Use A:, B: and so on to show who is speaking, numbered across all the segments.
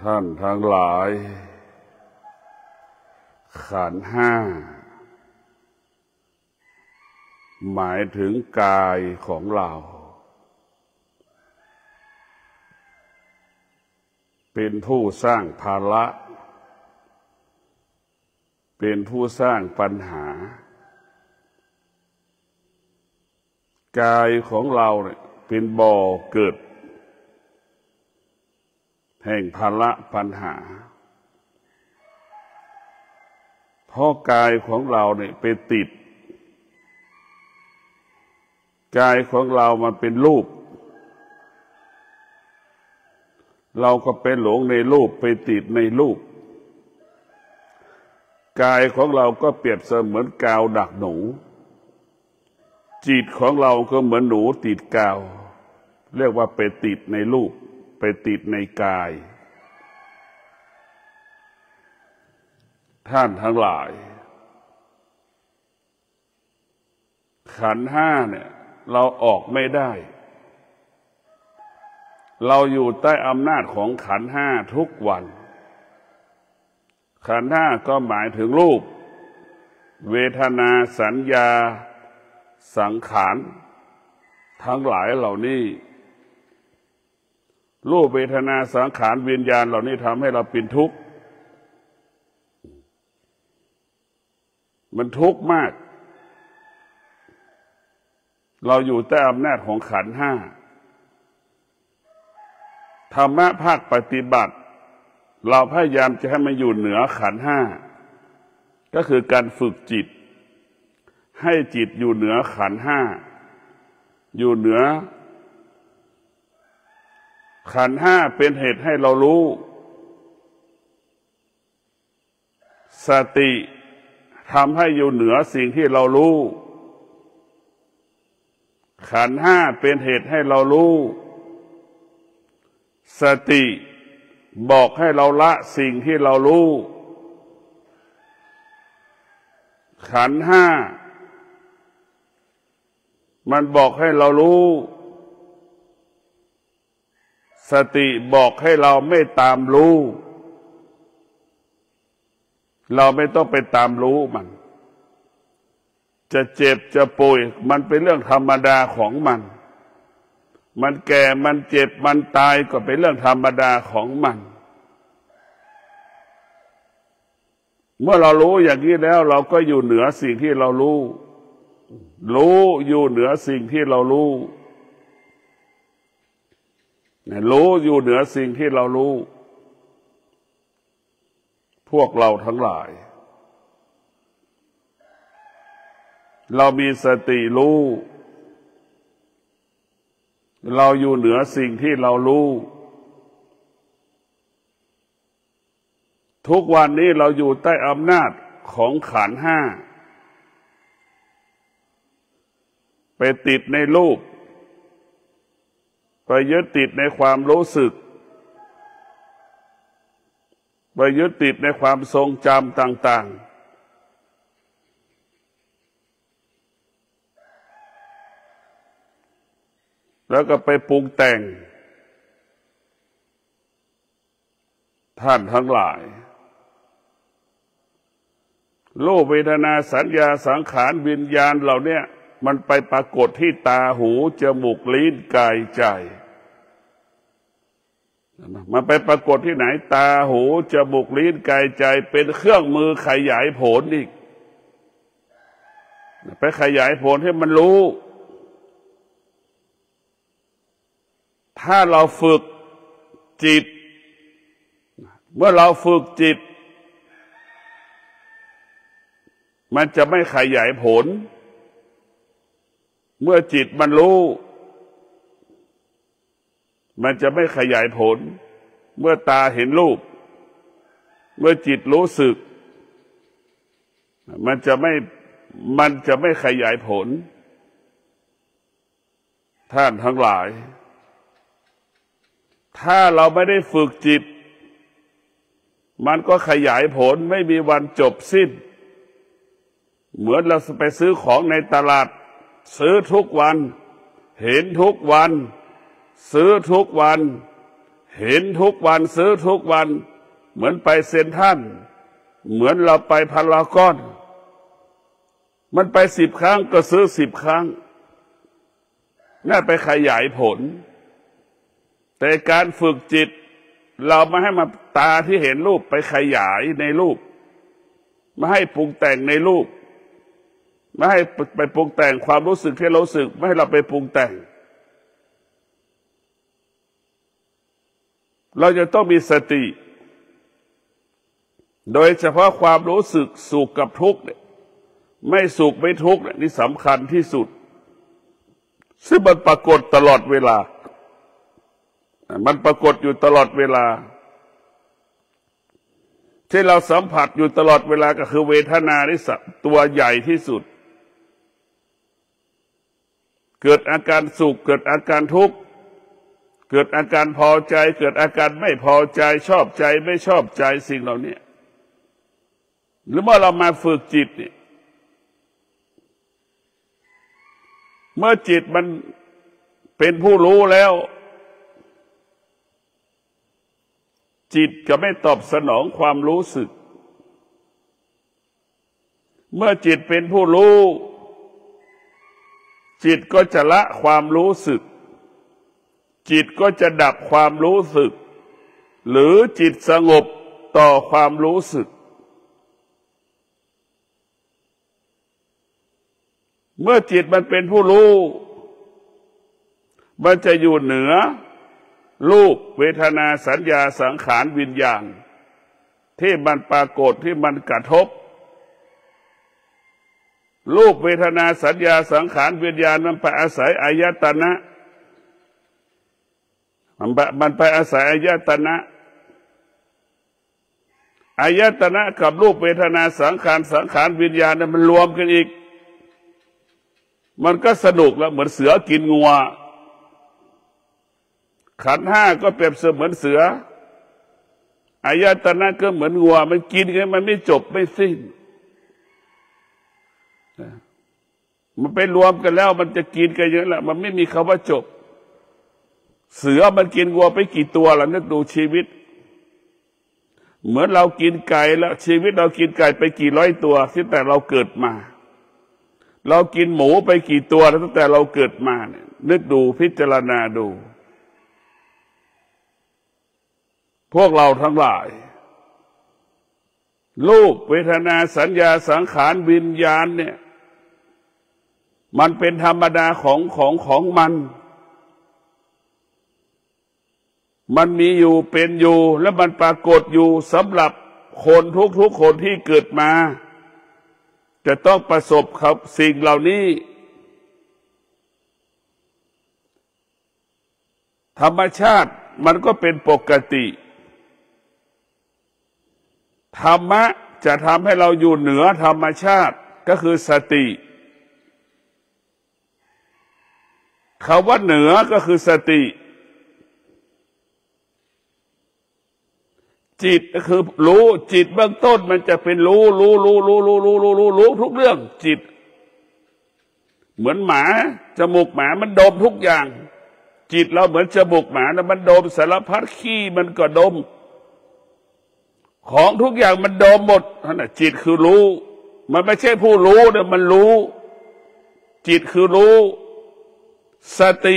A: ท่านทั้งหลายขันธ์ห้าหมายถึงกายของเราเป็นผู้สร้างภาระเป็นผู้สร้างปัญหากายของเราเนี่ยเป็นบ่อเกิดแห่งภาระปัญหาเพราะกายของเราเนี่ยไปติดกายของเรามันเป็นรูปเราก็ไปหลงในรูปไปติดในรูปกายของเราก็เปรียบเสมือนกาวดักหนูจิตของเราก็เหมือนหนูติดกาวเรียกว่าไปติดในรูปไปติดในกายท่านทั้งหลายขันธ์ห้าเนี่ยเราออกไม่ได้เราอยู่ใต้อำนาจของขันธ์ห้าทุกวันขันธ์ห้าก็หมายถึงรูปเวทนาสัญญาสังขารทั้งหลายเหล่านี้รูปเวทนาสังขารวิญญาณเหล่านี้ทำให้เราเป็นทุกข์มันทุกข์มากเราอยู่ใต้อำนาจของขันธ์ห้าธรรมะภาคปฏิบัติเราพยายามจะให้มันอยู่เหนือขันธ์ห้าก็คือการฝึกจิตให้จิตอยู่เหนือขันธ์ห้าอยู่เหนือขันธ์ห้าเป็นเหตุให้เรารู้สติทำให้อยู่เหนือสิ่งที่เรารู้ขันธ์ห้าเป็นเหตุให้เรารู้สติบอกให้เราละสิ่งที่เรารู้ขันธ์ห้ามันบอกให้เรารู้สติบอกให้เราไม่ตามรู้เราไม่ต้องไปตามรู้มันจะเจ็บจะป่วยมันเป็นเรื่องธรรมดาของมันมันแก่มันเจ็บมันตายก็เป็นเรื่องธรรมดาของมันเมื่อเรารู้อย่างนี้แล้วเราก็อยู่เหนือสิ่งที่เรารู้อยู่เหนือสิ่งที่เรารู้อยู่เหนือสิ่งที่เรารู้พวกเราทั้งหลายเรามีสติรู้เราอยู่เหนือสิ่งที่เรารู้ทุกวันนี้เราอยู่ใต้อำนาจของขันธ์ห้าไปติดในรูปไปยึดติดในความรู้สึกไปยึดติดในความทรงจำต่างๆแล้วก็ไปปรุงแต่งท่านทั้งหลายรูปเวทนาสัญญาสังขารวิญญาณเหล่านี้มันไปปรากฏที่ตาหูจมูกลิ้นกายใจมันไปปรากฏที่ไหนตาหูจมูกลิ้นกายใจเป็นเครื่องมือขยายผลอีกไปขยายผลให้มันรู้ถ้าเราฝึกจิตเมื่อเราฝึกจิตมันจะไม่ขยายผลเมื่อจิตมันรู้มันจะไม่ขยายผลเมื่อตาเห็นรูปเมื่อจิตรู้สึกมันจะไม่ขยายผลท่านทั้งหลายถ้าเราไม่ได้ฝึกจิตมันก็ขยายผลไม่มีวันจบสิ้นเหมือนเราไปซื้อของในตลาดซื้อทุกวันเห็นทุกวันซื้อทุกวัน เห็นทุกวันซื้อทุกวันเหมือนไปเซ็นทรัลเหมือนเราไปพารากอนมันไป10 ครั้งก็ซื้อ10 ครั้งน่าไปขยายผลแต่การฝึกจิตเราไม่ให้มาตาที่เห็นรูปไปขยายในรูปไม่ให้ปรุงแต่งในรูปไม่ให้ไปปรุงแต่งความรู้สึกที่เรารู้สึกไม่ให้เราไปปรุงแต่งเราจะต้องมีสติโดยเฉพาะความรู้สึกสุขกับทุกข์เนี่ยไม่สุขไม่ทุกข์นี่สำคัญที่สุดซึ่งมันปรากฏตลอดเวลามันปรากฏอยู่ตลอดเวลาที่เราสัมผัสอยู่ตลอดเวลาก็คือเวทนาที่ตัวใหญ่ที่สุดเกิดอาการสุขเกิดอาการทุกข์เกิดอาการพอใจเกิดอาการไม่พอใจชอบใจไม่ชอบใจสิ่งเหล่านี้หรือเมื่อเรามาฝึกจิตเนี่ยเมื่อจิตมันเป็นผู้รู้แล้วจิตก็ไม่ตอบสนองความรู้สึกเมื่อจิตเป็นผู้รู้จิตก็จะละความรู้สึกจิตก็จะดับความรู้สึกหรือจิตสงบต่อความรู้สึกเมื่อจิตมันเป็นผู้รู้มันจะอยู่เหนือรูปเวทนาสัญญาสังขารวิญญาณที่มันปรากฏที่มันกระทบรูปเวทนาสัญญาสังขารวิญญาณมันไปอาศัยอายตนะมันไปอาศัยอายตนะอายตนะกับรูปเวทนาสังขารวิญญาณมันรวมกันอีกมันก็สนุกแล้วเหมือนเสือกินงัวขันธ์ห้าก็เปรียบเสมือนเสืออายตนะก็เหมือนงัวมันกินกันมันไม่จบไม่สิ้นมันไปรวมกันแล้วมันจะกินกันเยอะแหละมันไม่มีคำว่าจบเสือมันกินวัวไปกี่ตัวล่ะนึกดูชีวิตเหมือนเรากินไก่แล้วชีวิตเรากินไก่ไปกี่ร้อยตัวตั้งแต่เราเกิดมาเรากินหมูไปกี่ตัวตั้งแต่เราเกิดมาเนี่ยนึกดูพิจารณาดูพวกเราทั้งหลายรูปเวทนาสัญญาสังขารวิญญาณเนี่ยมันเป็นธรรมดาของมันมีอยู่เป็นอยู่และมันปรากฏอยู่สำหรับคนทุกคนที่เกิดมาจะต้องประสบกับสิ่งเหล่านี้ธรรมชาติมันก็เป็นปกติธรรมะจะทำให้เราอยู่เหนือธรรมชาติก็คือสติคำว่าเหนือก็คือสติจิตก็คือรู้จิตเบื้องต้นมันจะเป็นรู้ทุกเรื่องจิตเหมือนหมาจมูกหมามันดมทุกอย่างจิตเราเหมือนจมูกหมานะมันดมสารพัดขี้มันก็ดมของทุกอย่างมันดมหมดนั่นน่ะจิตคือรู้มันไม่ใช่ผู้รู้แต่มันรู้จิตคือรู้สติ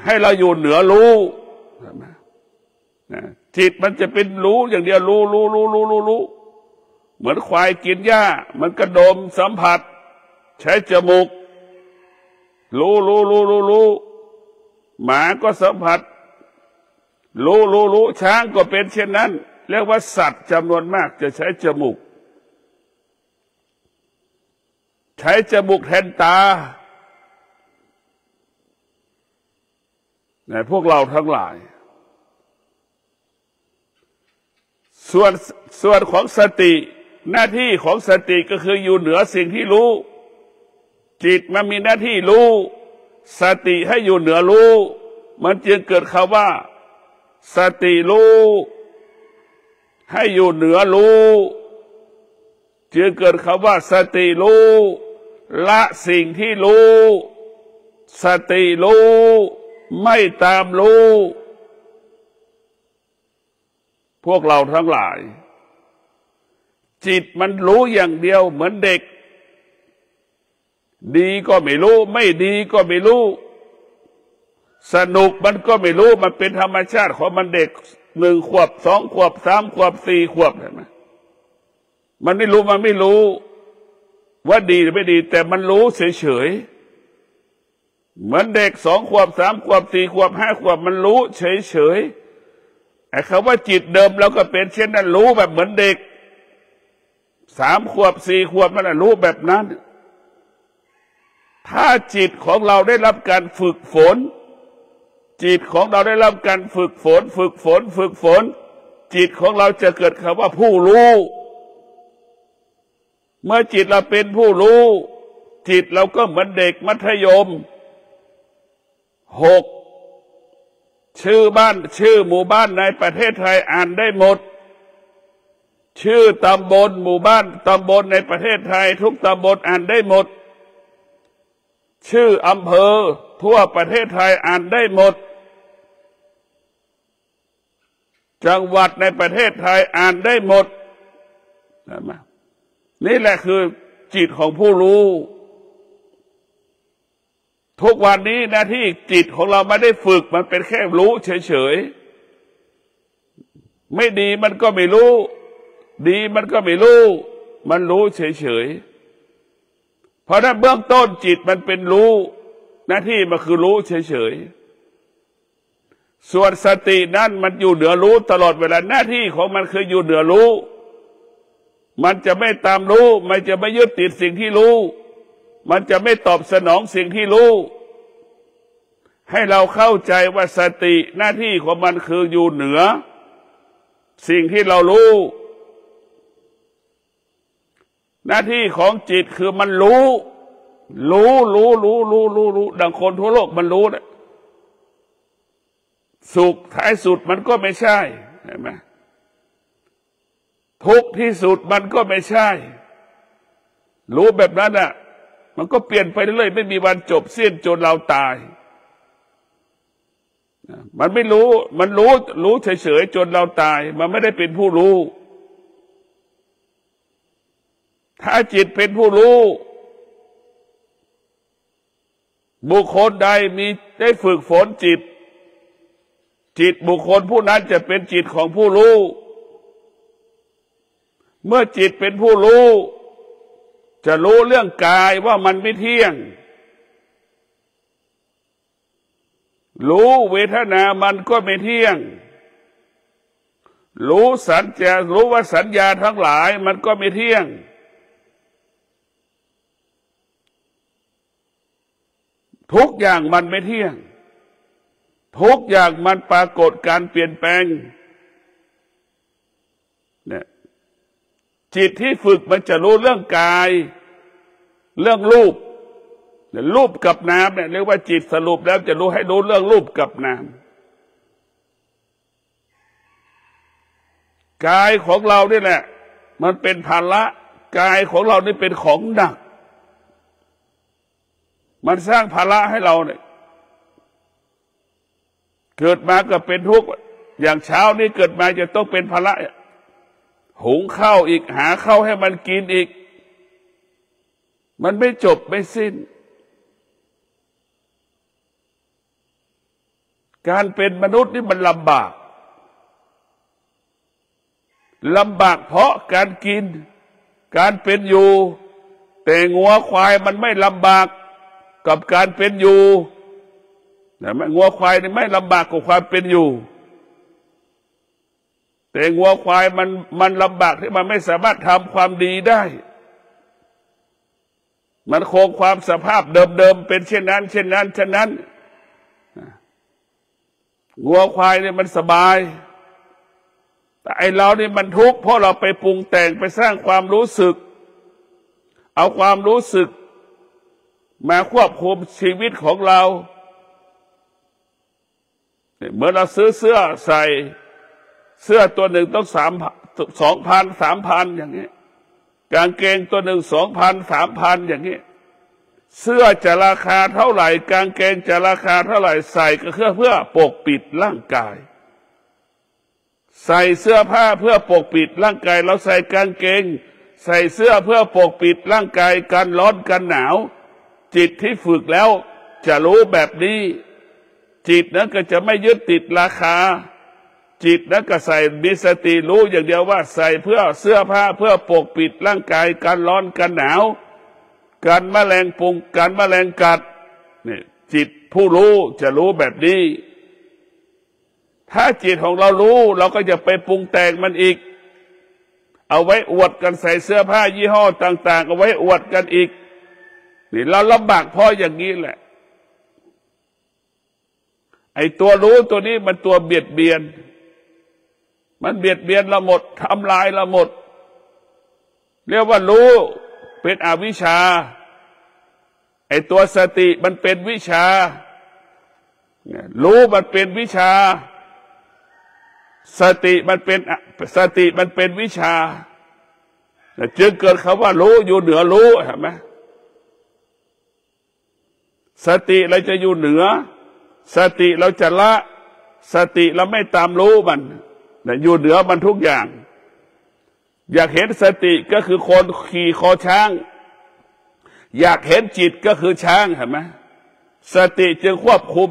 A: ให้เราอยู่เหนือรู้จิตมันจะเป็นรู้อย่างเดียวรู้เหมือนควายกินหญ้ามันก็ดมสัมผัสใช้จมูกรู้หมาก็สัมผัสรู้ช้างก็เป็นเช่นนั้นเรียกว่าสัตว์จำนวนมากจะใช้จมูกใช้จมูกแทนตาในพวกเราทั้งหลายส่วนของสติหน้าที่ของสติก็คืออยู่เหนือสิ่งที่รู้จิตมันมีหน้าที่รู้สติให้อยู่เหนือรู้มันจึงเกิดคำว่าสติรู้ให้อยู่เหนือรู้จึงเกิดคำว่าสติรู้ละสิ่งที่รู้สติรู้ไม่ตามรู้ พวกเราทั้งหลายจิตมันรู้อย่างเดียวเหมือนเด็กดีก็ไม่รู้ไม่ดีก็ไม่รู้สนุกมันก็ไม่รู้มันเป็นธรรมชาติของมันเด็ก1 ขวบ 2 ขวบ 3 ขวบ 4 ขวบเห็นไหมมันไม่รู้ว่าดีหรือไม่ดีแต่มันรู้เฉยๆเหมือนเด็ก2 ขวบ 3 ขวบ 4 ขวบ 5 ขวบมันรู้เฉยๆไอ้คำว่าจิตเดิมเราก็เป็นเช่นนั้นรู้แบบเหมือนเด็ก3 ขวบ 4 ขวบมันรู้แบบนั้นถ้าจิตของเราได้รับการฝึกฝนจิตของเราได้รับการฝึกฝนจิตของเราจะเกิดคำว่าผู้รู้เมื่อจิตเราเป็นผู้รู้จิตเราก็เหมือนเด็กมัธยม6ชื่อบ้านชื่อหมู่บ้านในประเทศไทยอ่านได้หมดชื่อตำบลหมู่บ้านตำบลในประเทศไทยทุกตำบลอ่านได้หมดชื่ออำเภอทั่วประเทศไทยอ่านได้หมดจังหวัดในประเทศไทยอ่านได้หมดนี่แหละคือจิตของผู้รู้ทุกวันนี้หน้าที่จิตของเราไม่ได้ฝึกมันเป็นแค่รู้เฉยๆไม่ดีมันก็ไม่รู้ดีมันก็ไม่รู้มันรู้เฉยๆเพราะนั้นเบื้องต้นจิตมันเป็นรู้หน้าที่มันคือรู้เฉยๆส่วนสตินั้นมันอยู่เหนือรู้ตลอดเวลาหน้าที่ของมันคืออยู่เหนือรู้มันจะไม่ตามรู้มันจะไม่ยึดติดสิ่งที่รู้มันจะไม่ตอบสนองสิ่งที่รู้ให้เราเข้าใจว่าสติหน้าที่ของมันคืออยู่เหนือสิ่งที่เรารู้หน้าที่ของจิตคือมันรู้ดังคนทั่วโลกมันรู้นะสุขท้ายสุดมันก็ไม่ใช่เห็นไหมทุกข์ที่สุดมันก็ไม่ใช่รู้แบบนั้นน่ะมันก็เปลี่ยนไปเรื่อยๆไม่มีวันจบสิ้นจนเราตายมันไม่รู้มันรู้เฉยๆจนเราตายมันไม่ได้เป็นผู้รู้ถ้าจิตเป็นผู้รู้บุคคลใดมีได้ฝึกฝนจิตบุคคลผู้นั้นจะเป็นจิตของผู้รู้เมื่อจิตเป็นผู้รู้จะรู้เรื่องกายว่ามันไม่เที่ยงรู้เวทนามันก็ไม่เที่ยงรู้ว่าสัญญาทั้งหลายมันก็ไม่เที่ยงทุกอย่างมันไม่เที่ยงทุกอย่างมันปรากฏการเปลี่ยนแปลงเนี่ยจิตที่ฝึกมันจะรู้เรื่องกายเรื่องรูปรูปกับนามเนี่ยเรียกว่าจิตสรุปแล้วจะรู้ให้รู้เรื่องรูปกับนามกายของเรานี่แหละมันเป็นภาระกายของเรานี่เป็นของหนักมันสร้างภาระให้เราเนี่ยเกิดมาก็เป็นทุกข์อย่างเช้านี้เกิดมาจะต้องเป็นภาระหุงข้าวอีกหาข้าวให้มันกินอีกมันไม่จบไม่สิ้นการเป็นมนุษย์นี่มันลำบากเพราะการกินการเป็นอยู่แต่งัวควายมันไม่ลำบากกับการเป็นอยู่แต่งัวควายนี่ไม่ลำบากกับความเป็นอยู่แต่งัวควายมันลำบากที่มันไม่สามารถทำความดีได้มันคงความสภาพเดิมๆเป็นเช่นนั้นงัวควายเนี่ยมันสบายแต่ไอเรานี่มันทุกข์เพราะเราไปปรุงแต่งไปสร้างความรู้สึกเอาความรู้สึกมาควบคุมชีวิตของเราเมื่อเราซื้อเสื้อใส่เสื้อตัวหนึ่งต้อง2,000 3,000อย่างนี้กางเกงตัวหนึ่ง2,000 3,000อย่างนี้เสื้อจะราคาเท่าไหร่กางเกงจะราคาเท่าไหร่ใส่ก็เพื่อปกปิดร่างกาย ใส่เสื้อผ้าเพื่อปกปิดร่างกายเราใส่กางเกงใส่เสื้อเพื่อปกปิดร่างกายกันร้อนกันหนาวจิตที่ฝึกแล้วจะรู้แบบนี้จิตนั้นก็จะไม่ยึดติดราคาจิตนั้นก็ใส่มีสติรู้อย่างเดียวว่าใส่เพื่อเสื้อผ้าเพื่อปกปิดร่างกายกันร้อนกันหนาวกันแมลงปุงกันแมลงกัดเนี่ยจิตผู้รู้จะรู้แบบนี้ถ้าจิตของเรารู้เราก็จะไปปรุงแต่งมันอีกเอาไว้อวดกันใส่เสื้อผ้ายี่ห้อต่างๆเอาไว้อวดกันอีกนี่เราลำบากเพราะอย่างนี้แหละไอ้ตัวรู้ตัวนี้มันตัวเบียดเบียนมันเบียดเบียนเราหมดทำลายเราหมดเรียกว่ารู้เป็นอวิชชาไอ้ตัวสติมันเป็นวิชารู้มันเป็นวิชาสติมันเป็นวิชาจึงเกิดคำว่ารู้อยู่เหนือรู้เห็นไหมสติเราจะอยู่เหนือสติเราจะละสติเราไม่ตามรู้มันอยู่เหนือมันทุกอย่างอยากเห็นสติก็คือคนขี่คอช้างอยากเห็นจิตก็คือช้างเห็นไหมสติจึงควบคุม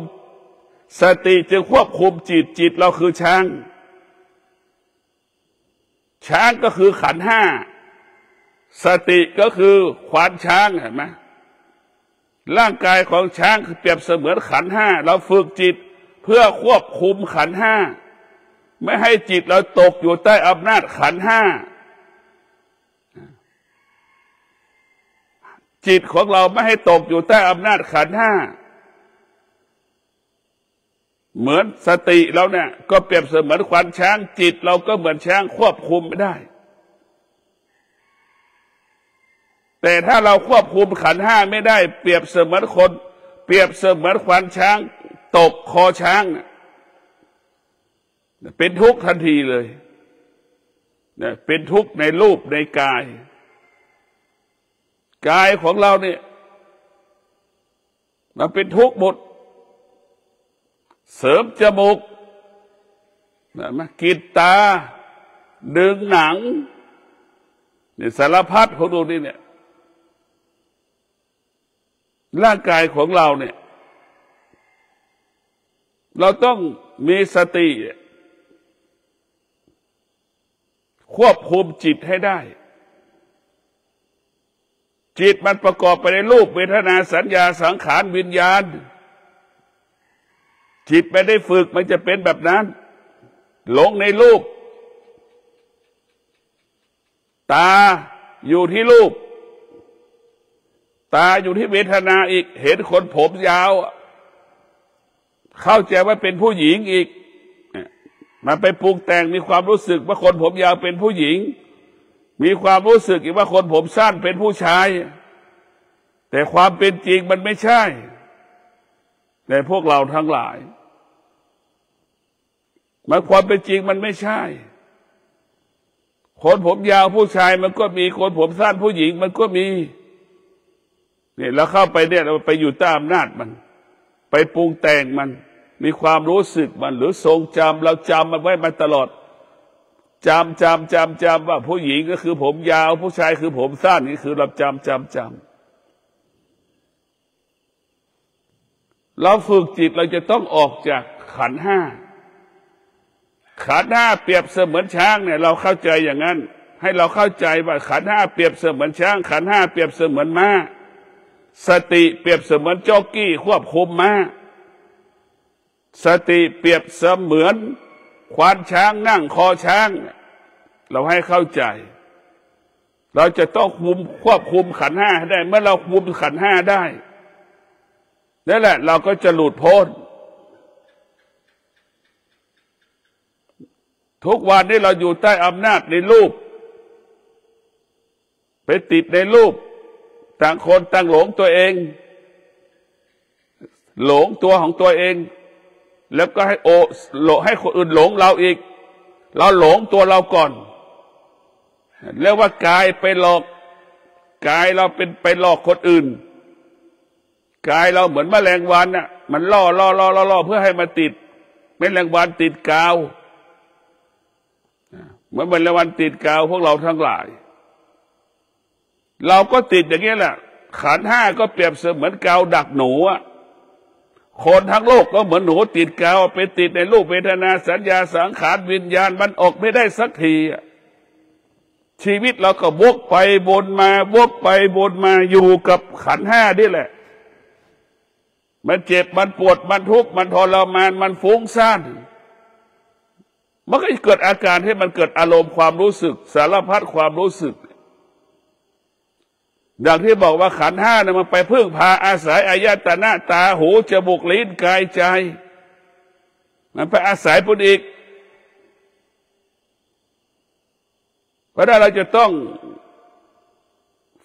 A: สติจึงควบคุมจิตเราคือช้างช้างก็คือขันธ์ห้าสติก็คือขวานช้างเห็นไหมร่างกายของช้างเปรียบเสมือนขันธ์ห้าเราฝึกจิตเพื่อควบคุมขันธ์ห้าไม่ให้จิตเราตกอยู่ใต้อำนาจขันธ์ห้าจิตของเราไม่ให้ตกอยู่ใต้อำนาจขันธ์ห้าเหมือนสติเราเนี่ยก็เปรียบเสมือนขวานช้างจิตเราก็เหมือนช้างควบคุมไม่ได้แต่ถ้าเราควบคุมขันธ์ห้าไม่ได้เปรียบเสมือนคนเปรียบเสมือนขวานช้างตกคอช้างเป็นทุกข์ทันทีเลยเป็นทุกข์ในรูปในกายของเราเนี่ยมันเป็นทุกข์หมดเสริมจมูกกินตาดึงหนังเนี่ยสารพัดของตัวนี้เนี่ยร่างกายของเราเนี่ยเราต้องมีสติควบคุมจิตให้ได้จิตมันประกอบไปในรูปเวทนาสัญญาสังขารวิญญาณจิตไม่ได้ฝึกมันจะเป็นแบบนั้นหลงในรูปตาอยู่ที่รูปตาอยู่ที่เวทนาอีกเห็นคนผมยาวเข้าใจว่าเป็นผู้หญิงอีกมาไปปรุงแต่งมีความรู้สึกว่าคนผมยาวเป็นผู้หญิงมีความรู้สึกอีกว่าคนผมสั้นเป็นผู้ชายแต่ความเป็นจริงมันไม่ใช่แต่พวกเราทั้งหลายมันความเป็นจริงมันไม่ใช่คนผมยาวผู้ชายมันก็มีคนผมสั้นผู้หญิงมันก็มีเนี่ยเราเข้าไปเนี่ยเราไปอยู่ใต้อำนาจมันไปปรุงแต่งมันมีความรู้สึกมันหรือทรงจำเราจำมันไว้มาตลอดจำว่าผู้หญิงก็คือผมยาวผู้ชายคือผมสั้นนี่คือเราจำเราฝึกจิตเราจะต้องออกจากขันธ์ห้าขันธ์ห้าเปรียบเสมือนช้างเนี่ยเราเข้าใจอย่างนั้นให้เราเข้าใจว่าขันธ์ห้าเปรียบเสมือนช้างขันธ์ห้าเปรียบเสมือนม้าสติเปรียบเสมือนจ็อกกี้ควบคุมม้าสติเปรียบเสมือนควานช้างนั่งคอช้างเราให้เข้าใจเราจะต้องควบคุมขันธ์ห้าให้ได้เมื่อเราคุมขันธ์ห้าได้นั่นแหละเราก็จะหลุดพ้นทุกวันนี้เราอยู่ใต้อำนาจในรูปไปติดในรูปต่างคนต่างหลงตัวเองหลงตัวของตัวเองแล้วก็ให้คนอื่นหลงเราอีกเราหลงตัวเราก่อนเรียกว่ากายไปหลอกกายเราเป็นไปหลอกคนอื่นกายเราเหมือนแมลงวันน่ะมันล่อเพื่อให้มาติดแมลงวันติดกาว เหมือนวันละวันติดกาวพวกเราทั้งหลายเราก็ติดอย่างนี้แหละขันธ์ห้าก็เปรียบเสมือนกาวดักหนูอะคนทั้งโลกก็เหมือนหนูติดกาวไปติดในรูปเวทนาสัญญาสังขารวิญญาณมันออกไม่ได้สักทีชีวิตเราก็วกไปวนมาวกไปวนมาอยู่กับขันธ์ห้านี่แหละมันเจ็บมันปวดมันทุกข์มันทรมานมันฟุ้งซ่านมันก็เกิดอาการให้มันเกิดอารมณ์ความรู้สึกสารพัดความรู้สึกดังที่บอกว่าขันธ์ห้าเนี่ยมันไปพึ่งพาอาศัยอายตนะตาหูจมูกลิ้นกายใจมันไปอาศัยปุ่นอีกเพราะนั้นเราจะต้อง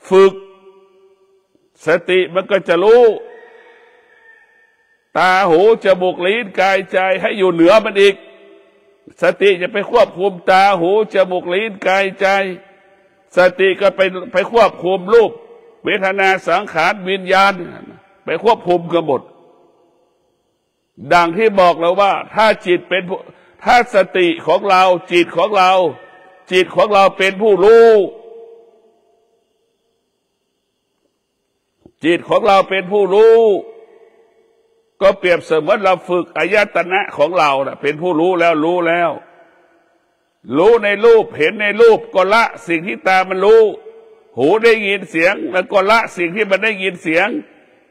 A: ฝึกสติมันก็จะรู้ตาหูจมูกลิ้นกายใจให้อยู่เหนือมันอีกสติจะไปควบคุมตาหูจมูกลิ้นกายใจสติก็ไปควบคุมรูปเวทนาสังขารวิญญาณไปควบคุมกันหมดดังที่บอกแล้วว่าถ้าจิตเป็นถ้าสติของเราจิตของเราเป็นผู้รู้จิตของเราเป็นผู้รู้ก็เปรียบเสมือนเราฝึกอายตนะของเราเป็นผู้รู้แล้วรู้ในรูปเห็นในรูปก็ละสิ่งที่ตามันรู้หูได้ยินเสียงมันก็ละสิ่งที่มันได้ยินเสียง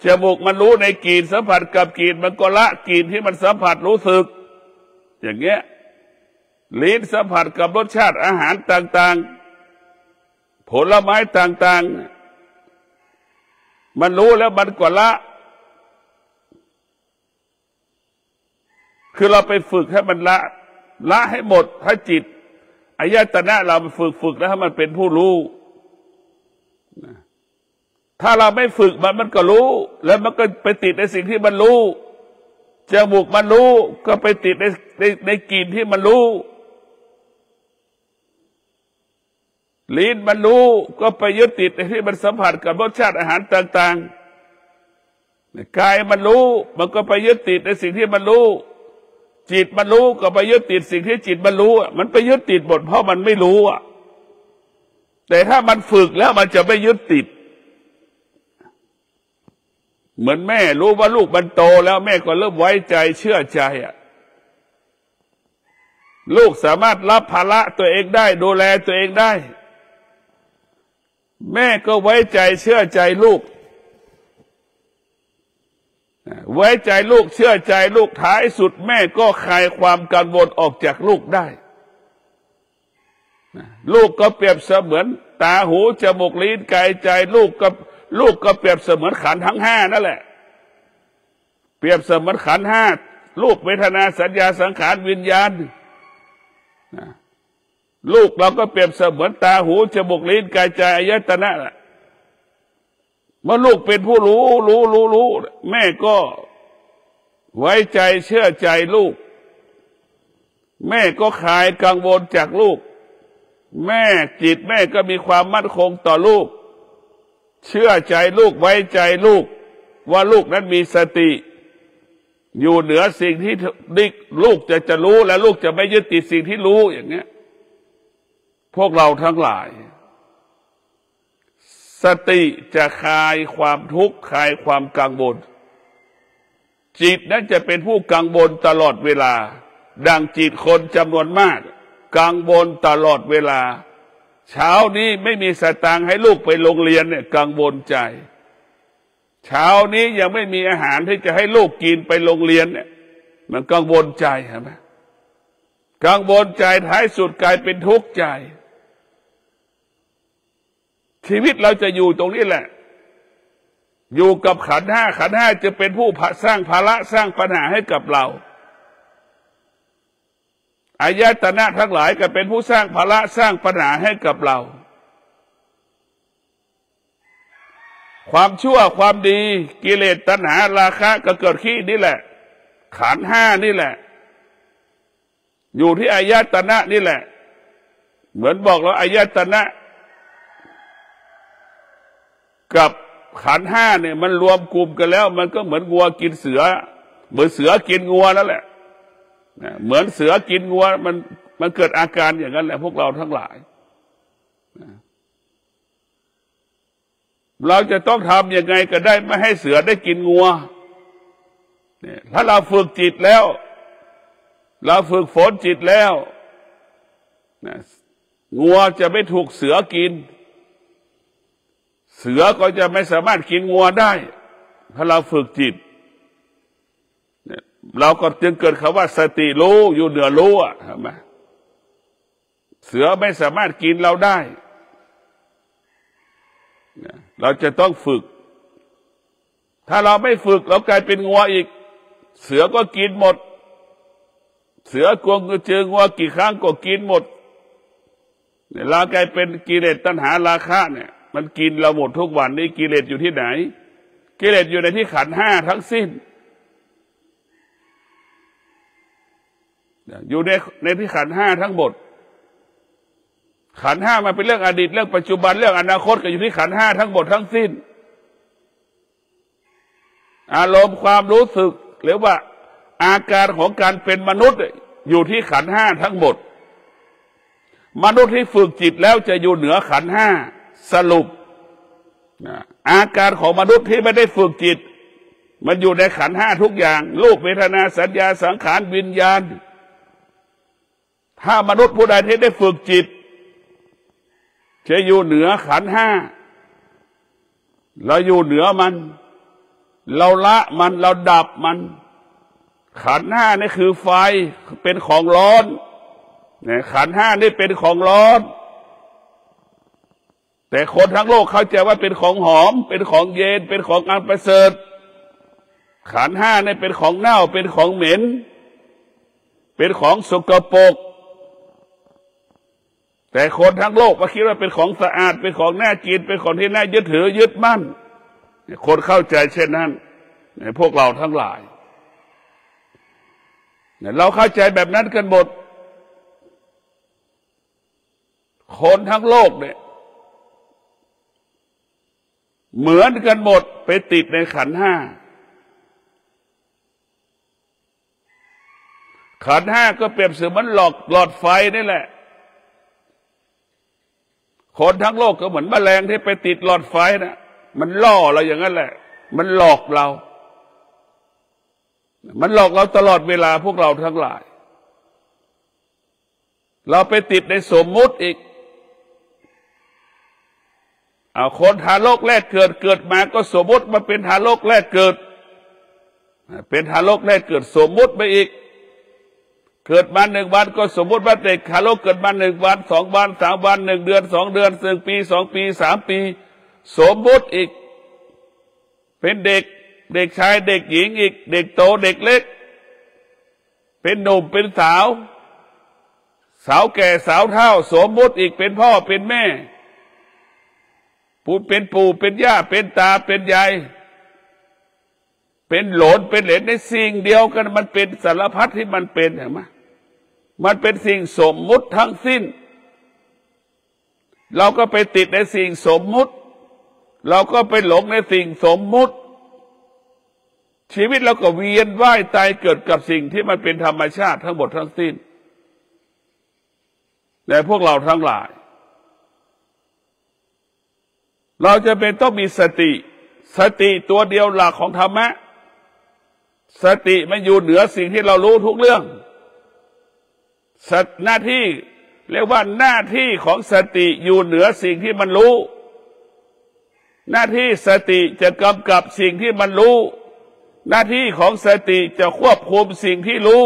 A: จมูกมันรู้ในกลิ่นสัมผัสกับกลิ่นมันก็ละกลิ่นที่มันสัมผัสรู้สึกอย่างเงี้ยลิ้นสัมผัสกับรสชาติอาหารต่างๆผลไม้ต่างๆมันรู้แล้วมันก็ละคือเราไปฝึกให้มันละให้หมดถ้าจิตอายตนะเราฝึกแล้วให้มันเป็นผู้รู้ถ้าเราไม่ฝึกมันก็รู้แล้วมันก็ไปติดในสิ่งที่มันรู้จมูกมันรู้ก็ไปติดในกลิ่นที่มันรู้ลิ้นมันรู้ก็ไปยึดติดในที่มันสัมผัสกับรสชาติอาหารต่างๆกายมันรู้มันก็ไปยึดติดในสิ่งที่มันรู้จิตมันรู้ก็ไปยึดติดสิ่งที่จิตมันรู้มันไปยึดติดหมดเพราะมันไม่รู้แต่ถ้ามันฝึกแล้วมันจะไม่ยึดติดเหมือนแม่รู้ว่าลูกมันโตแล้วแม่ก็เริ่มไว้ใจเชื่อใจลูกสามารถรับภาระตัวเองได้ดูแลตัวเองได้แม่ก็ไว้ใจเชื่อใจลูกไว้ใจลูกเชื่อใจลูกท้ายสุดแม่ก็คลายความกังวลออกจากลูกได้ลูกก็เปรียบเสมือนตาหูจมูกลิ้นกายใจลูกก็เปรียบเสมือนขันธ์ทั้งห้านั่นแหละเปรียบเสมือนขันธ์ห้ารูปเวทนาสัญญาสังขารวิญญาณลูกเราก็เปรียบเสมือนตาหูจมูกลิ้นกายใจอายตนะเมื่อลูกเป็นผู้รู้แม่ก็ไว้ใจเชื่อใจลูกแม่ก็คลายกังวลจากลูกแม่จิตแม่ก็มีความมั่นคงต่อลูกเชื่อใจลูกไว้ใจลูกว่าลูกนั้นมีสติอยู่เหนือสิ่งที่ลูกจะรู้และลูกจะไม่ยึดติดสิ่งที่รู้อย่างเงี้ยพวกเราทั้งหลายสติจะคลายความทุกข์คลายความกังวลจิตนั้นจะเป็นผู้กังวลตลอดเวลาดังจิตคนจำนวนมากกังวลตลอดเวลาเช้านี้ไม่มีสตางค์ให้ลูกไปโรงเรียนเนี่ยกังวลใจเช้านี้ยังไม่มีอาหารที่จะให้ลูกกินไปโรงเรียนเนี่ยมันกังวลใจเห็นไหมกังวลใจท้ายสุดกลายเป็นทุกข์ใจชีวิตเราจะอยู่ตรงนี้แหละอยู่กับขันธ์ห้าจะเป็นผู้สร้างภาระสร้างปัญหาให้กับเราอายตนะทั้งหลายก็เป็นผู้สร้างภาระสร้างปัญหาให้กับเราความชั่วความดีกิเลสตัณหาราคะก็เกิดขึ้นนี่แหละขันธ์ห้านี่แหละอยู่ที่อายตนะนี่แหละเหมือนบอกเราอายตนะกับขันธ์ห้าเนี่ยมันรวมกลุ่มกันแล้วมันก็เหมือนงัวกินเสือเหมือนเสือกินงัวนั่นแหละเหมือนเสือกินงัวมัน มันเกิดอาการอย่างนั้นแหละพวกเราทั้งหลายเราจะต้องทำยังไงก็ได้ไม่ให้เสือได้กินงัวเนี่ยถ้าเราฝึกจิตแล้วเราฝึกฝนจิตแล้วงัวจะไม่ถูกเสือกินเสือก็จะไม่สามารถกินงัวได้ถ้าเราฝึกจิตเราก็จึงเกิดคำว่าสติรู้อยู่เหนือรู้อ่ะเห็นไหมเสือไม่สามารถกินเราได้เราจะต้องฝึกถ้าเราไม่ฝึกเรากลายเป็นงัวอีกเสือก็กินหมดเสือกวงเจองัวกี่ครั้งก็กินหมดเนี่ยเรากลายเป็นกิเลสตัณหาราคะเนี่ยมันกินเราหมดทุกวันนี้กิเลสอยู่ที่ไหนกิเลสอยู่ในที่ขันธ์ห้าทั้งสิ้นอยู่ในที่ขันธ์ห้าทั้งหมดขันธ์ห้ามันเป็นเรื่องอดีตเรื่องปัจจุบันเรื่องอนาคตก็อยู่ที่ขันธ์ห้าทั้งหมดทั้งสิ้นอารมณ์ความรู้สึกหรือว่าอาการของการเป็นมนุษย์อยู่ที่ขันธ์ห้าทั้งหมดมนุษย์ที่ฝึกจิตแล้วจะอยู่เหนือขันธ์ห้าสรุปอาการของมนุษย์ที่ไม่ได้ฝึกจิตมันอยู่ในขันธ์ห้าทุกอย่างรูปเวทนาสัญญาสังขารวิญญาณถ้ามนุษย์ผู้ใดที่ได้ฝึกจิตจะอยู่เหนือขันธ์ห้าเราอยู่เหนือมันเราละมันเราดับมันขันธ์ห้านี่คือไฟเป็นของร้อนเนี่ยขันธ์ห้านี่เป็นของร้อนแต่คนทั้งโลกเข้าใจว่าเป็นของหอมเป็นของเย็นเป็นของอันประเสริฐขันธ์ห้านี่เป็นของเน่าเป็นของเหม็นเป็นของสกปรกแต่คนทั้งโลกมาคิดว่าเป็นของสะอาดเป็นของน่ากินเป็นของที่น่ายึดถือยึดมั่นคนเข้าใจเช่นนั้นพวกเราทั้งหลายเราเข้าใจแบบนั้นกันหมดคนทั้งโลกเนี่ยเหมือนกันหมดไปติดในขันธ์ห้าขันธ์ห้าก็เปรียบเสมือนหลอดไฟนี่แหละคนทั้งโลกก็เหมือนแมลงที่ไปติดหลอดไฟนะมันล่อเราอย่างนั้นแหละมันหลอกเราตลอดเวลาพวกเราทั้งหลายเราไปติดในสมมุติอีกคนทารกแรกเกิดมาก็สมมุติมาเป็นทารกแรกเกิดเป็นทารกแรกเกิดสมมุติไปอีกเกิดมา1 วันก็สมมุติว่าเด็กทารกเกิดมา1 วัน2 วัน3 วัน1 เดือน2 เดือน1 ปี2 ปี3 ปีสมมุติอีกเป็นเด็กชายเด็กหญิงอีกเด็กโตเด็กเล็กเป็นหนุ่มเป็นสาวแก่สาวเฒ่าสมมุติอีกเป็นพ่อเป็นแม่เป็นปู่เป็นย่าเป็นตาเป็นยายเป็นโหลนเป็นเหลนในสิ่งเดียวกันมันเป็นสารพัดที่มันเป็นเห็นไหมมันเป็นสิ่งสมมุติทั้งสิ้นเราก็ไปติดในสิ่งสมมุติเราก็ไปหลงในสิ่งสมมุติชีวิตเราก็เวียนว่ายตายเกิดกับสิ่งที่มันเป็นธรรมชาติทั้งหมดทั้งสิ้นแต่พวกเราทั้งหลายเราจะเป็นต้องมีสติตัวเดียวหลักของธรรมะสติมันอยู่เหนือสิ่งที่เรารู้ทุกเรื่องหน้าที่เรียกว่าหน้าที่ของสติอยู่เหนือสิ่งที่มันรู้หน้าที่สติจะกำกับสิ่งที่มันรู้หน้าที่ของสติจะควบคุมสิ่งที่รู้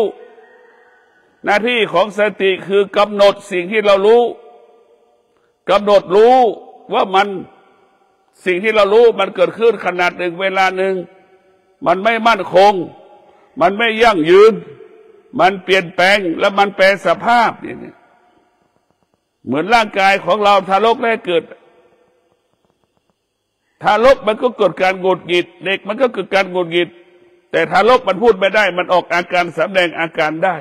A: หน้าที่ของสติคือกำหนดสิ่งที่เรารู้กำหนดรู้ว่ามันสิ่งที่เรารู้มันเกิดขึ้นขนาดหนึ่งเวลาหนึ่งมันไม่มั่นคงมันไม่ยั่งยืนมันเปลี่ยนแปลงและมันแปรสภาพเนี่ยเหมือนร่างกายของเราทารกแรกเกิดทารกมันก็เกิดการหงุดหงิดเด็กมันก็เกิดการหงุดหงิดแต่ทารกมันพูดไม่ได้มันออกอาการแสดงอาการได้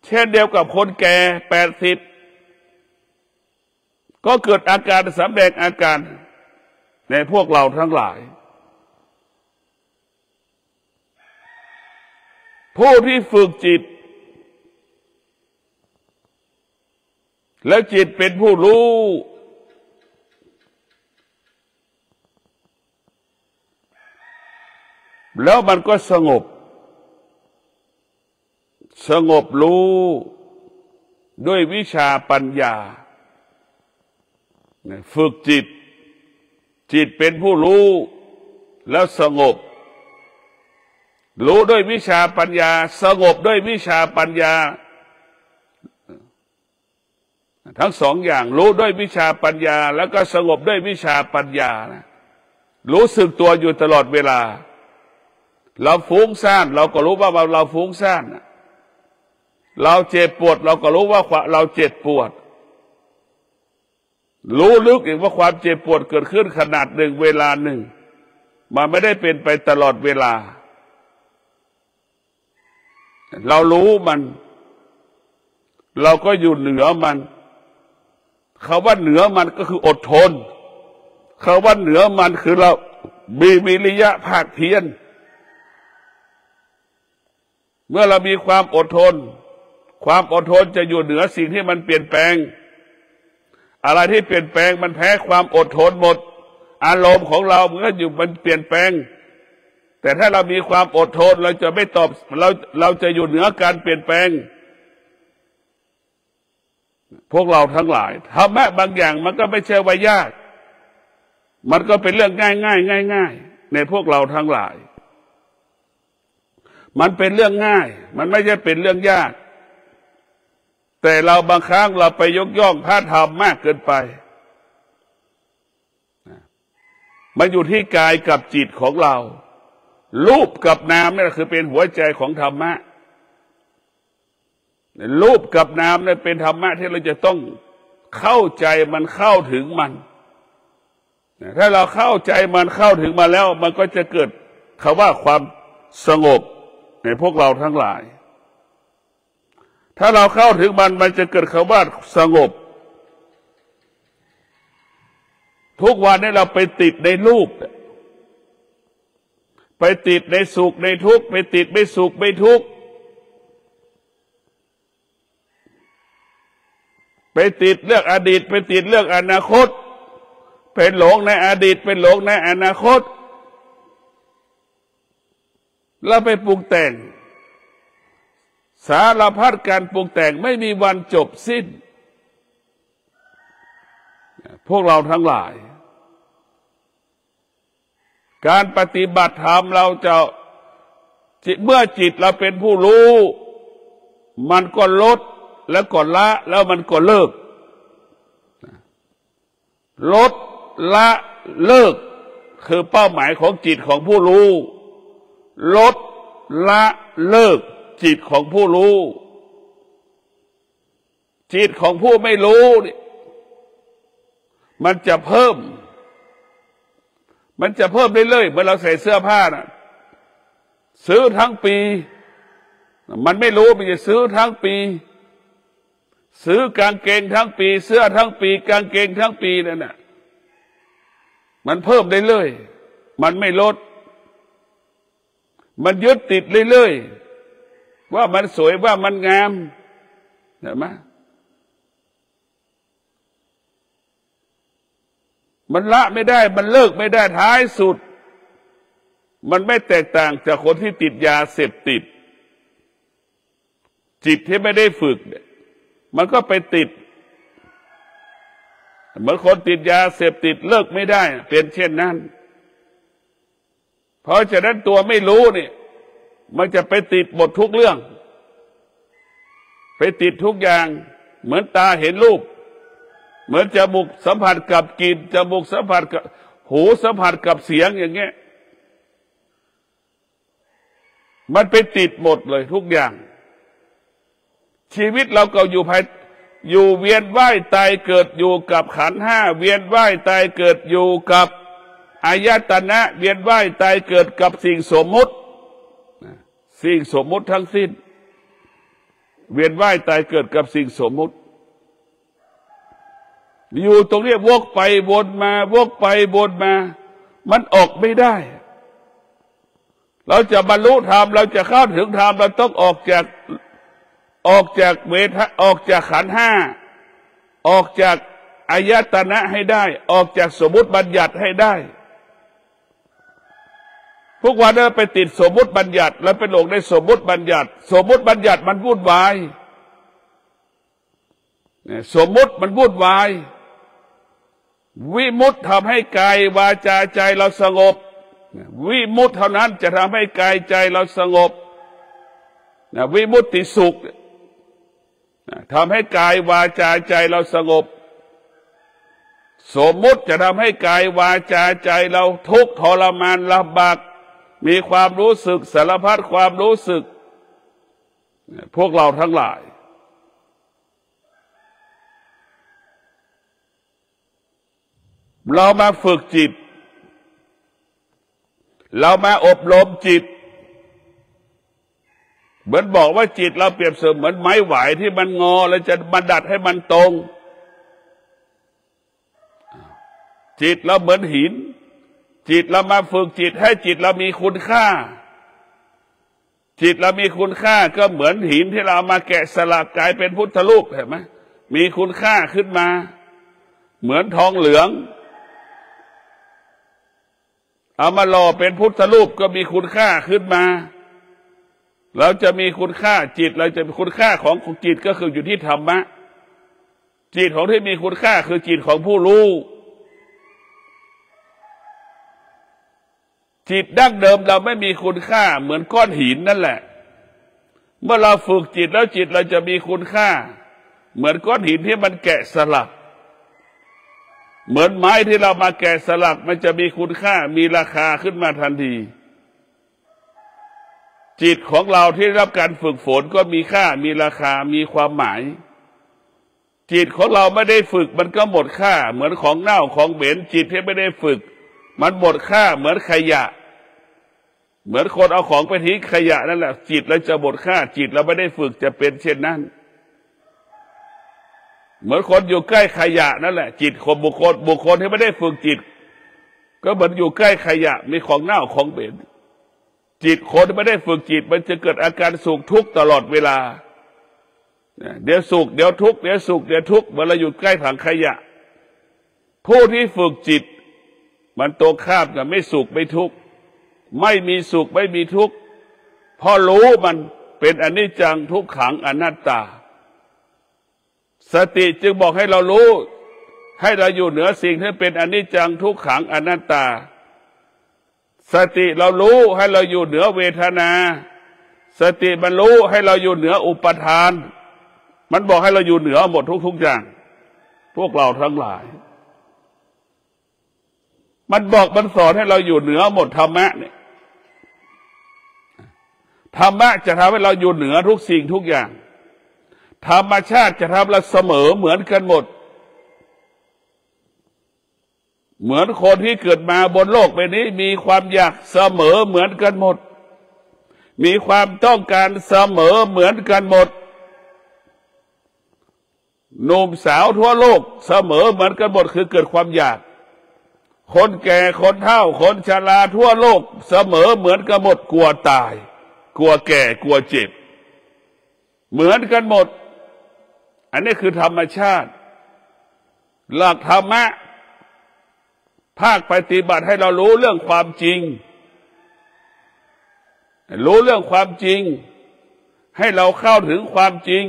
A: เช่นเดียวกับคนแก่80ก็เกิดอาการแสดงอาการในพวกเราทั้งหลายผู้ที่ฝึกจิต แล้วจิตเป็นผู้รู้แล้วมันก็สงบรู้ด้วยวิชาปัญญาฝึกจิตเป็นผู้รู้แล้วสงบรู้ด้วยวิชาปัญญาสงบด้วยวิชาปัญญาทั้งสองอย่างรู้ด้วยวิชาปัญญาแล้วก็สงบด้วยวิชาปัญญานะรู้สึกตัวอยู่ตลอดเวลาเราฟุ้งซ่านเราก็รู้ว่าเราฟุ้งซ่านเราเจ็บปวดเราก็รู้ว่าเราเจ็บปวดรู้ลึกอีกว่าความเจ็บปวดเกิดขึ้นขนาดหนึ่งเวลาหนึ่งมันไม่ได้เป็นไปตลอดเวลาเรารู้มันเราก็อยู่เหนือมันคำว่าเหนือมันก็คืออดทนคำว่าเหนือมันคือเรามีวิริยะภาคเพียรเมื่อเรามีความอดทนจะอยู่เหนือสิ่งที่มันเปลี่ยนแปลงอะไรที่เปลี่ยนแปลงมันแพ้ความอดทนหมดอารมณ์ของเรามันก็อยู่มันเปลี่ยนแปลงแต่ถ้าเรามีความอดทนเราจะไม่ตอบเราจะอยู่เหนือการเปลี่ยนแปลงพวกเราทั้งหลายธรรมะบางอย่างมันก็ไม่ใช่ว่ายากมันก็เป็นเรื่องง่ายในพวกเราทั้งหลายมันเป็นเรื่องง่ายมันไม่ใช่เป็นเรื่องยากแต่เราบางครั้งเราไปยกย่องพระธรรมมากเกินไปมันอยู่ที่กายกับจิตของเรารูปกับนามนี่คือเป็นหัวใจของธรรมะรูปกับนามนี่เป็นธรรมะที่เราจะต้องเข้าใจมันเข้าถึงมันถ้าเราเข้าใจมันเข้าถึงมาแล้วมันก็จะเกิดคำว่าความสงบในพวกเราทั้งหลายถ้าเราเข้าถึงมันจะเกิดคำว่าสงบทุกวันนี้เราไปติดในรูปไปติดในสุขในทุกข์ไปติดไม่สุขไม่ทุกข์ไปติดเรื่องอดีตไปติดเรื่องอนาคตเป็นหลงในอดีตเป็นหลงในอนาคตแล้วไปปรุงแต่งสารพัดการปรุงแต่งไม่มีวันจบสิ้นพวกเราทั้งหลายการปฏิบัติธรรมเราจะเมื่อจิตเราเป็นผู้รู้มันก็ลดแล้วก็ละแล้วมันก็เลิกลดละเลิกคือเป้าหมายของจิตของผู้รู้ลดละเลิกจิตของผู้รู้จิตของผู้ไม่รู้นี่มันจะเพิ่มเรื่อยๆเมื่อเราใส่เสื้อผ้านะซื้อทั้งปีมันไม่รู้มันจะซื้อทั้งปีซื้อกางเกงทั้งปีเสื้อทั้งปีกางเกงทั้งปีนั่นน่ะมันเพิ่มเรื่อยๆมันไม่ลดมันยึดติดเรื่อยๆว่ามันสวยว่ามันงามเห็นไหมมันละไม่ได้มันเลิกไม่ได้ท้ายสุดมันไม่แตกต่างจากคนที่ติดยาเสพติดจิตที่ไม่ได้ฝึกมันก็ไปติดเหมือนคนติดยาเสพติดเลิกไม่ได้เป็นเช่นนั้นเพราะฉะนั้นตัวไม่รู้นี่มันจะไปติดหมดทุกเรื่องไปติดทุกอย่างเหมือนตาเห็นรูปเหมือนจมูกสัมผัสกับกลิ่นจมูกสัมผัสกับหูสัมผัสกับเสียงอย่างเงี้ยมันไปติดหมดเลยทุกอย่างชีวิตเราก็อยู่เวียนว่ายตายเกิดอยู่กับขันธ์ห้าเวียนว่ายตายเกิดอยู่กับอายตนะเวียนว่ายตายเกิดกับสิ่งสมมุติทั้งสิ้นเวียนว่ายตายเกิดกับสิ่งสมมุติอยู่ตรงนี้วกไปวนมาวกไปวนมามันออกไม่ได้เราจะบรรลุธรรมเราจะเข้าถึงธรรมเราต้องออกจากเวทออกจากขันธ์ห้า ออกจากอายตนะให้ได้ออกจากสมมุติบัญญัติให้ได้พวกวันนั้นไปติดสมมุติบัญญัติแล้วไปหลงในสมมุติบัญญัติสมมุติบัญญัติมันวุ่นวายสมมุติมันวุ่นวายวิมุตติทำให้กายวาจาใจเราสงบวิมุตติเท่านั้นจะทำให้กายใจเราสงบวิมุตติสุขทำให้กายวาจาใจเราสงบสมมุติจะทำให้กายวาจาใจเราทุกข์ทรมานลำบากมีความรู้สึกสารพัดความรู้สึกพวกเราทั้งหลายเรามาฝึกจิตเรามาอบรมจิตเหมือนบอกว่าจิตเราเปรียบเสมือนไม้ไหวที่มันงอแล้วจะมาดัดให้มันตรงจิตเราเหมือนหินจิตเรามาฝึกจิตให้จิตเรามีคุณค่าจิตเรามีคุณค่าก็เหมือนหินที่เรามาแกะสลักกลายเป็นพุทธรูปเห็นไหมมีคุณค่าขึ้นมาเหมือนทองเหลืองเอามาหล่อเป็นพุทธรูปก็มีคุณค่าขึ้นมาเราจะมีคุณค่าจิตเราจะมีคุณค่าของจิตก็คืออยู่ที่ธรรมะจิตของที่มีคุณค่าคือจิตของผู้รู้จิตดั้งเดิมเราไม่มีคุณค่าเหมือนก้อนหินนั่นแหละเมื่อเราฝึกจิตแล้วจิตเราจะมีคุณค่าเหมือนก้อนหินที่มันแกะสลักเหมือนไม้ที่เรามาแกะสลักมันจะมีคุณค่ามีราคาขึ้นมาทันทีจิตของเราที่รับการฝึกฝนก็มีค่ามีราคามีความหมายจิตของเราไม่ได้ฝึกมันก็หมดค่าเหมือนของเน่าของเหม็นจิตที่ไม่ได้ฝึกมันหมดค่าเหมือนขยะเหมือนคนเอาของไปทิ้งขยะนั่นแหละจิตเราจะหมดค่าจิตเราไม่ได้ฝึกจะเป็นเช่นนั้นเหมือนคนอยู่ใกล้ขยะนั่นแหละจิตของบุคคลที่ไม่ได้ฝึกจิตก็เหมือนอยู่ใกล้ขยะมีของเน่าของเหม็นจิตคนที่ไม่ได้ฝึกจิตมันจะเกิดอาการสุขทุกข์ตลอดเวลาเดี๋ยวสุขเดี๋ยวทุกข์เดี๋ยวสุขเดี๋ยวทุกข์เมื่อเราอยู่ใกล้ถังขยะผู้ที่ฝึกจิตมันตรงข้ามกับไม่สุขไม่ทุกข์ไม่มีสุขไม่มีทุกข์เพราะรู้มันเป็นอนิจจังทุกขังอนัตตาสติจึงบอกให้เรารู้ให้เราอยู่เหนือสิ่งที่เป็นอนิจจังทุกขังอนัตตาสติเรารู้ให้เราอยู่เหนือเวทนาสติมันรู้ให้เราอยู่เหนืออุปทานมันบอกให้เราอยู่เหนือหมดทุกอย่างพวกเราทั้งหลายมันบอกมันสอนให้เราอยู่เหนือหมดธรรมะเนี่ยธรรมะจะทำให้เราอยู่เหนือทุกสิ่งทุกอย่างธรรมชาติจะทำเราเสมอเหมือนกันหมดเหมือนคนที่เกิดมาบนโลกใบนี้มีความอยากเสมอเหมือนกันหมดมีความต้องการเสมอเหมือนกันหมดหนุ่มสาวทั่วโลกเสมอเหมือนกันหมดคือเกิดความอยากคนแก่คนเฒ่าคนชราทั่วโลกเสมอเหมือนกันหมดกลัวตายกลัวแก่กลัวเจ็บเหมือนกันหมดอันนี้คือธรรมชาติหลักธรรมะภาคปฏิบัติให้เรารู้เรื่องความจริงรู้เรื่องความจริงให้เราเข้าถึงความจริง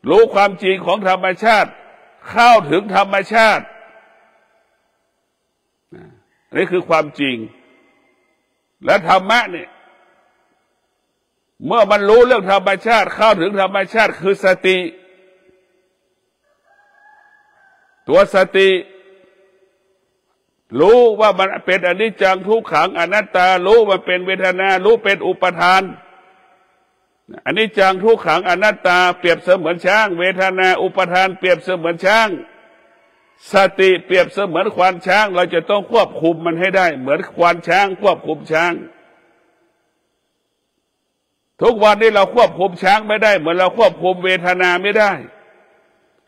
A: รู้ความจริงของธรรมชาติเข้าถึงธรรมชาตินี่คือความจริงและธรรมะเนี่ยเมื่อมันรู้เรื่องธรรมชาติเข้าถึงธรรมชาติคือสติตัวสติรู้ว่ามันเป็นอนิจจังทุกขังอนัตตารู้ว่าเป็นเวทนารู้เป็นอุปทานอนิจจังทุกขังอนัตตาเปรียบเสมือนช้างเวทนาอุปทานเปรียบเสมือนช้างสติเปรียบเสมือนควานช้างเราจะต้องควบคุมมันให้ได้เหมือนควานช้างควบคุมช้างทุกวันนี้เราควบคุมช้างไม่ได้เหมือนเราควบคุมเวทนาไม่ได้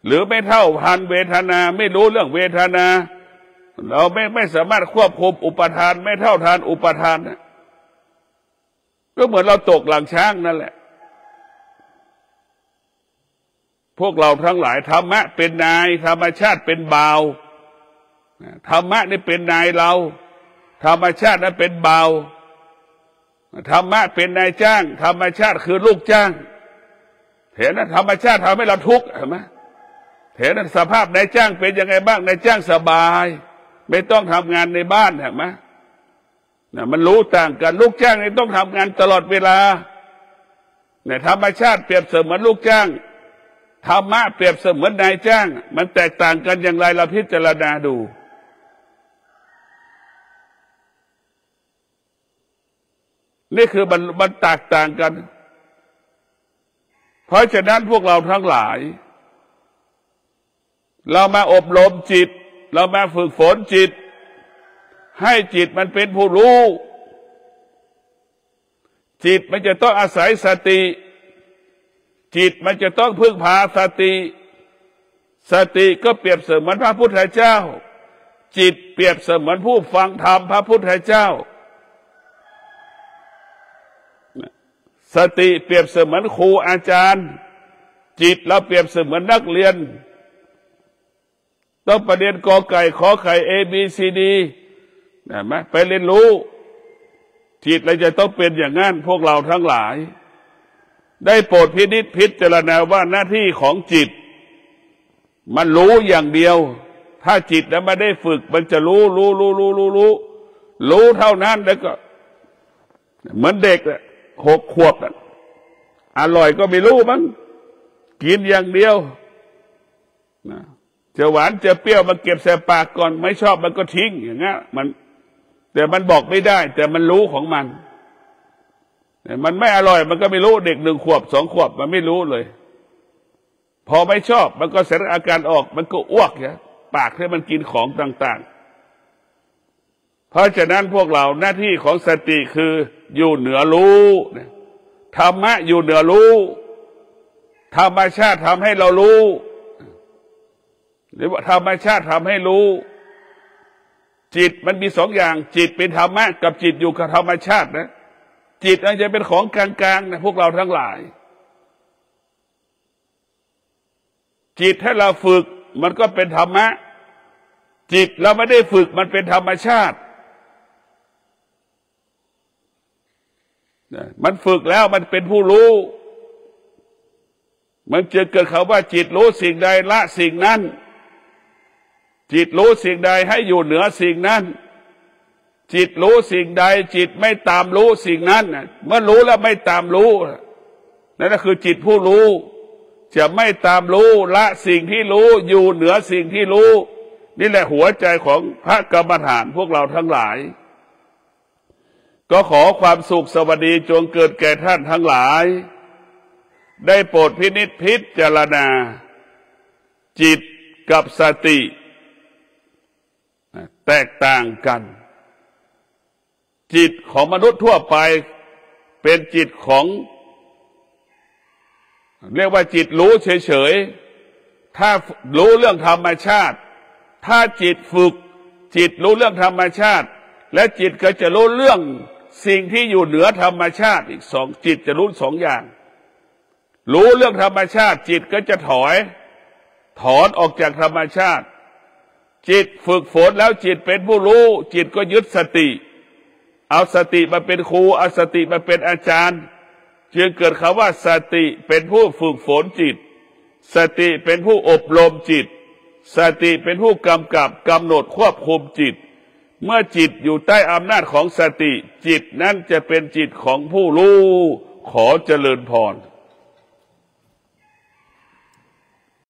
A: หรือไม่เท่าทันเวทนาไม่รู้เรื่องเวทนาเราไม่สามารถควบคุมอุปทานไม่เท่าทันอุปทานก็เหมือนเราตกหลังช้างนั่นแหละ พวกเราทั้งหลายธรรมะเป็นนายธรรมชาติเป็นบ่าวธรรมะนี่เป็นนายเราธรรมชาตินั้นเป็นบ่าวธรรมะเป็นนายจ้างธรรมชาติคือลูกจ้างเห็นนะธรรมชาติทำให้เราทุกข์เห็นไหมเห็นนะสภาพนายจ้างเป็นยังไงบ้างนายจ้างสบายไม่ต้องทำงานในบ้านเห็นไหมมันรู้ต่างกันลูกจ้างนี่ต้องทำงานตลอดเวลาเนี่ยธรรมชาติเปรียบเสมือนลูกจ้างธรรมะเปรียบเสมือนนายจ้างมันแตกต่างกันอย่างไรเราพิจารณาดูนี่คือมันแตกต่างกันเพราะฉะนั้นพวกเราทั้งหลายเรามาอบรมจิตเรามาฝึกฝนจิตให้จิตมันเป็นผู้รู้จิตมันจะต้องอาศัยสติจิตมันจะต้องพึ่งพาสติสติก็เปรียบเสมือนพระพุทธเจ้าจิตเปรียบเสมือนผู้ฟังธรรมพระพุทธเจ้าสติเปรียบเสมือนครูอาจารย์จิตเราเปรียบเสมือนนักเรียนต้องประเด็นกอไก่ขอไข่ ABCD นะไหมไปเรียนรู้จิตเราจะต้องเป็นอย่างนั้นพวกเราทั้งหลายได้โปรดพินิจพิจารณาว่าหน้าที่ของจิตมันรู้อย่างเดียวถ้าจิตนั้นไม่ได้ฝึกมันจะรู้เท่านั้นแล้วก็เหมือนเด็ก6 ขวบอร่อยก็ไม่รู้มั้งกินอย่างเดียวนะจะหวานจะเปรี้ยวมาเก็บใส่ปากก่อนไม่ชอบมันก็ทิ้งอย่างเงี้ยแต่มันบอกไม่ได้แต่มันรู้ของมันมันไม่อร่อยมันก็ไม่รู้เด็ก1 ขวบ 2 ขวบมันไม่รู้เลยพอไม่ชอบมันก็แสดงอาการออกมันก็อ้วกเนี่ยปากที่มันกินของต่างๆเพราะฉะนั้นพวกเราหน้าที่ของสติคืออยู่เหนือรู้ธรรมะอยู่เหนือรู้ธรรมชาติทำให้เรารู้หรือว่าธรรมชาติทำให้รู้จิตมันมี2 อย่างจิตเป็นธรรมะกับจิตอยู่กับธรรมชาตินะจิตมันจะเป็นของกลางๆนะพวกเราทั้งหลายจิตถ้าเราฝึกมันก็เป็นธรรมะจิตเราไม่ได้ฝึกมันเป็นธรรมชาติมันฝึกแล้วมันเป็นผู้รู้มันจะเกิดคำว่าจิตรู้สิ่งใดละสิ่งนั้นจิตรู้สิ่งใดให้อยู่เหนือสิ่งนั้นจิตรู้สิ่งใดจิตไม่ตามรู้สิ่งนั้นเมื่อรู้แล้วไม่ตามรู้นั่นก็คือจิตผู้รู้จะไม่ตามรู้ละสิ่งที่รู้อยู่เหนือสิ่งที่รู้นี่แหละหัวใจของพระกรรมฐานพวกเราทั้งหลายก็ขอความสุขสวัสดีจงเกิดแก่ท่านทั้งหลายได้โปรดพินิจพิจารณาจิตกับสติแตกต่างกันจิตของมนุษย์ทั่วไปเป็นจิตของเรียกว่าจิตรู้เฉยๆถ้ารู้เรื่องธรรมชาติถ้าจิตฝึกจิตรู้เรื่องธรรมชาติและจิตก็จะรู้เรื่องสิ่งที่อยู่เหนือธรรมชาติอีก2จิตจะรู้2 อย่างรู้เรื่องธรรมชาติจิตก็จะถอนออกจากธรรมชาติจิตฝึกฝนแล้วจิตเป็นผู้รู้จิตก็ยึดสติเอาสติมาเป็นครูเอาสติมาเป็นอาจารย์จึงเกิดคำว่าสติเป็นผู้ฝึกฝนจิตสติเป็นผู้อบรมจิตสติเป็นผู้กำกับกำหนดควบคุมจิตเมื่อจิตอยู่ใต้อำนาจของสติจิตนั้นจะเป็นจิตของผู้รู้ขอเจริญพร